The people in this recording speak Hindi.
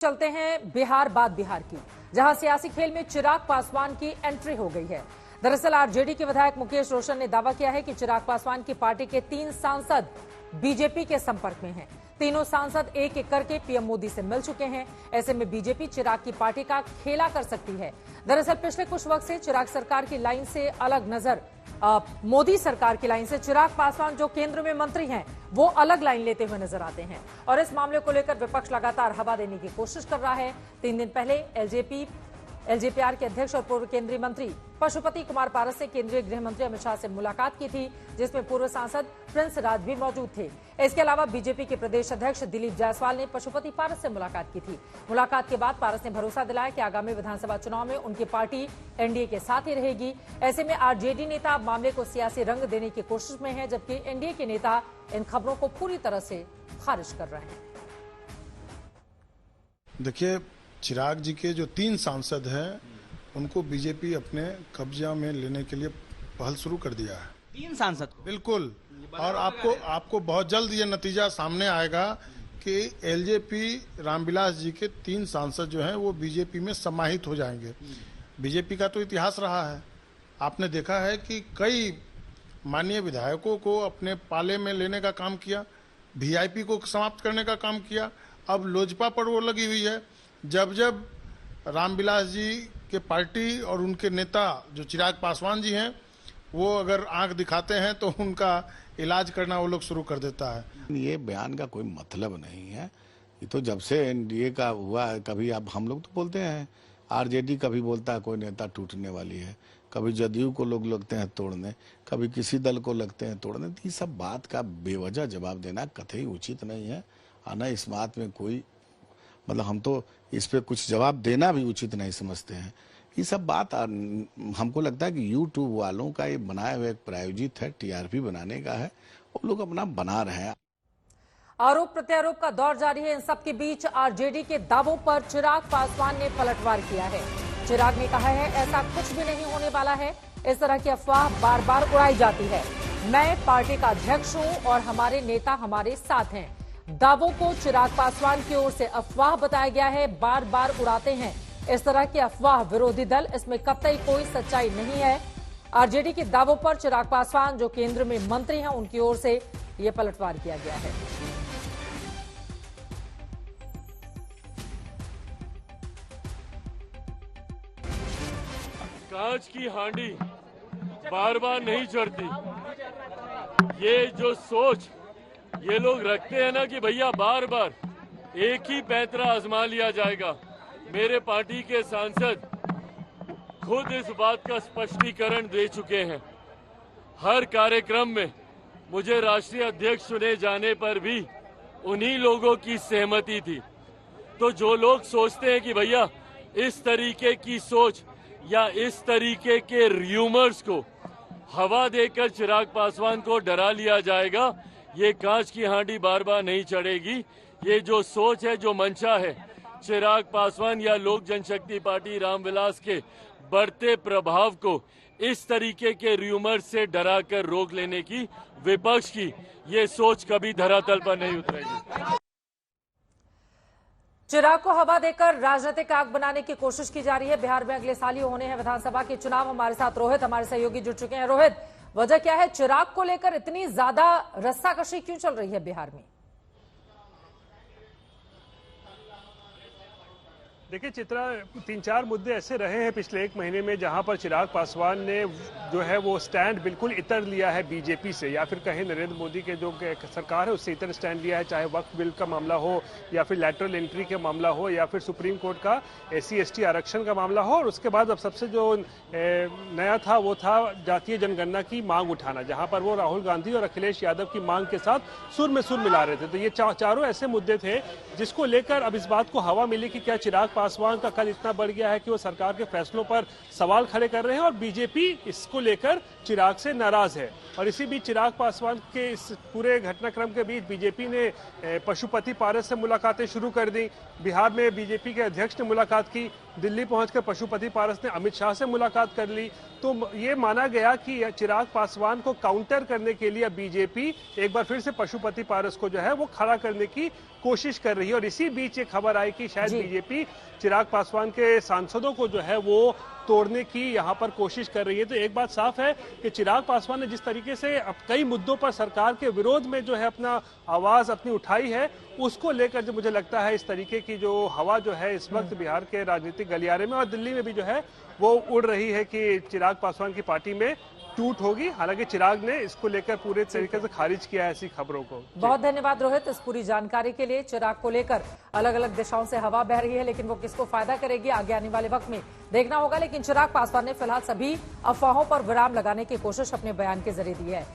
चलते हैं बिहार बाद बिहार की, जहां सियासी खेल में चिराग पासवान की एंट्री हो गई है। दरअसल आरजेडी के विधायक मुकेश रोशन ने दावा किया है कि चिराग पासवान की पार्टी के 3 सांसद बीजेपी के संपर्क में हैं। तीनों सांसद एक एक करके पीएम मोदी से मिल चुके हैं। ऐसे में बीजेपी चिराग की पार्टी का खेला कर सकती है। दरअसल पिछले कुछ वक्त से चिराग सरकार की लाइन से अलग नजर मोदी सरकार की लाइन से चिराग पासवान जो केंद्र में मंत्री हैं वो अलग लाइन लेते हुए नजर आते हैं और इस मामले को लेकर विपक्ष लगातार हवा देने की कोशिश कर रहा है। 3 दिन पहले एलजेपीआर के अध्यक्ष और पूर्व केंद्रीय मंत्री पशुपति कुमार पारस ने केंद्रीय गृह मंत्री अमित शाह से मुलाकात की थी, जिसमें पूर्व सांसद प्रिंस राज भी मौजूद थे। इसके अलावा बीजेपी के प्रदेश अध्यक्ष दिलीप जायसवाल ने पशुपति पारस से मुलाकात की थी। मुलाकात के बाद पारस ने भरोसा दिलाया कि आगामी विधानसभा चुनाव में उनकी पार्टी एनडीए के साथ ही रहेगी। ऐसे में आरजेडी नेता अब मामले को सियासी रंग देने की कोशिश में है, जबकि एनडीए के नेता इन खबरों को पूरी तरह से खारिज कर रहे हैं। देखिए, चिराग जी के जो 3 सांसद हैं उनको बीजेपी अपने कब्जा में लेने के लिए पहल शुरू कर दिया है। 3 सांसद बिल्कुल, और आपको बहुत जल्द ये नतीजा सामने आएगा कि एलजेपी रामविलास जी के 3 सांसद जो हैं वो बीजेपी में समाहित हो जाएंगे। बीजेपी का तो इतिहास रहा है, आपने देखा है कि कई माननीय विधायकों को अपने पाले में लेने का काम किया, वीआईपी को समाप्त करने का काम किया। अब लोजपा पर वो लगी हुई है। जब जब रामविलास जी के पार्टी और उनके नेता जो चिराग पासवान जी हैं वो अगर आंख दिखाते हैं तो उनका इलाज करना वो लोग शुरू कर देता है। ये बयान का कोई मतलब नहीं है। ये तो जब से एनडीए का हुआ है, कभी अब हम लोग तो बोलते हैं, आरजेडी कभी बोलता है कोई नेता टूटने वाली है, कभी जदयू को लोग लगते हैं तोड़ने, कभी किसी दल को लगते हैं तोड़ने। तो ये सब बात का बेवजह जवाब देना कतई उचित नहीं है। आना इस बात में कोई मतलब हम तो इस पे कुछ जवाब देना भी उचित नहीं समझते हैं। ये सब बात हमको लगता है कि यूट्यूब वालों का ये बनाया हुआ एक प्रायोजित है, टीआरपी बनाने का है, वो लोग अपना बना रहे हैं। आरोप प्रत्यारोप का दौर जारी है। इन सबके बीच आरजेडी के दावों पर चिराग पासवान ने पलटवार किया है। चिराग ने कहा है ऐसा कुछ भी नहीं होने वाला है। इस तरह की अफवाह बार बार उड़ाई जाती है। मैं पार्टी का अध्यक्ष हूं और हमारे नेता हमारे साथ हैं। दावों को चिराग पासवान की ओर से अफवाह बताया गया है, बार बार उड़ाते हैं। इस तरह की अफवाह विरोधी दल, इसमें कतई कोई सच्चाई नहीं है। आरजेडी के दावों पर चिराग पासवान जो केंद्र में मंत्री हैं उनकी ओर से यह पलटवार किया गया है। कांच की हांडी बार बार नहीं चढ़ती। ये जो सोच ये लोग रखते हैं ना कि भैया बार बार एक ही पैंतरा आजमा लिया जाएगा, मेरे पार्टी के सांसद खुद इस बात का स्पष्टीकरण दे चुके हैं। हर कार्यक्रम में मुझे राष्ट्रीय अध्यक्ष चुने जाने पर भी उन्हीं लोगों की सहमति थी। तो जो लोग सोचते हैं कि भैया इस तरीके की सोच या इस तरीके के र्यूमर्स को हवा देकर चिराग पासवान को डरा लिया जाएगा, ये कांच की हांडी बार बार नहीं चढ़ेगी। ये जो सोच है, जो मंशा है चिराग पासवान या लोक जनशक्ति पार्टी रामविलास के बढ़ते प्रभाव को इस तरीके के र्यूमर से डराकर रोक लेने की, विपक्ष की ये सोच कभी धरातल पर नहीं उतरेगी। चिराग को हवा देकर राजनीतिक आग बनाने की कोशिश की जा रही है। बिहार में अगले साल ही होने हैं विधानसभा के चुनाव। हमारे साथ रोहित, हमारे सहयोगी, जुड़ चुके हैं। रोहित, वजह क्या है, चिराग को लेकर इतनी ज्यादा रस्साकशी क्यों चल रही है बिहार में? देखिए चित्रा, 3-4 मुद्दे ऐसे रहे हैं पिछले 1 महीने में जहां पर चिराग पासवान ने जो है वो स्टैंड बिल्कुल इतर लिया है बीजेपी से, या फिर कहें नरेंद्र मोदी के जो सरकार है उससे इतर स्टैंड लिया है। चाहे वक्फ बिल का मामला हो, या फिर लैटरल एंट्री का मामला हो, या फिर सुप्रीम कोर्ट का SC/ST आरक्षण का मामला हो। और उसके बाद अब सबसे जो नया था वो था जातीय जनगणना की मांग उठाना, जहां पर वो राहुल गांधी और अखिलेश यादव की मांग के साथ सुर में सुर मिला रहे थे। तो ये चारों ऐसे मुद्दे थे जिसको लेकर अब इस बात को हवा मिली कि क्या चिराग पासवान का कल इतना बढ़ गया है कि वो सरकार के फैसलों पर सवाल खड़े कर रहे हैं, और बीजेपी इसको लेकर चिराग से नाराज है। और इसी बीच चिराग पासवान के इस पूरे घटनाक्रम के बीच बीजेपी ने पशुपति पारस से मुलाकातें शुरू कर दी। बिहार में बीजेपी के अध्यक्ष ने मुलाकात की, दिल्ली पहुंचकर पशुपति पारस ने अमित शाह से मुलाकात कर ली। तो ये माना गया कि चिराग पासवान को काउंटर करने के लिए बीजेपी एक बार फिर से पशुपति पारस को जो है वो खड़ा करने की कोशिश कर रही है। और इसी बीच ये खबर आई कि शायद जी। बीजेपी चिराग पासवान के सांसदों को जो है वो तोड़ने की यहां पर कोशिश कर रही है। तो एक बात साफ है कि चिराग पासवान ने जिस तरीके से अब कई मुद्दों पर सरकार के विरोध में जो है अपना आवाज अपनी उठाई है, उसको लेकर जो मुझे लगता है इस तरीके की जो हवा जो है इस वक्त बिहार के राजनीतिक गलियारे में और दिल्ली में भी जो है वो उड़ रही है कि चिराग पासवान की पार्टी में टूट होगी। हालांकि चिराग ने इसको लेकर पूरे तरीके से खारिज किया है ऐसी खबरों को। बहुत धन्यवाद रोहित इस पूरी जानकारी के लिए। चिराग को लेकर अलग अलग दिशाओं से हवा बह रही है, लेकिन वो किसको फायदा करेगी आगे आने वाले वक्त में देखना होगा। लेकिन चिराग पासवान ने फिलहाल सभी अफवाहों पर विराम लगाने की कोशिश अपने बयान के जरिए दी है।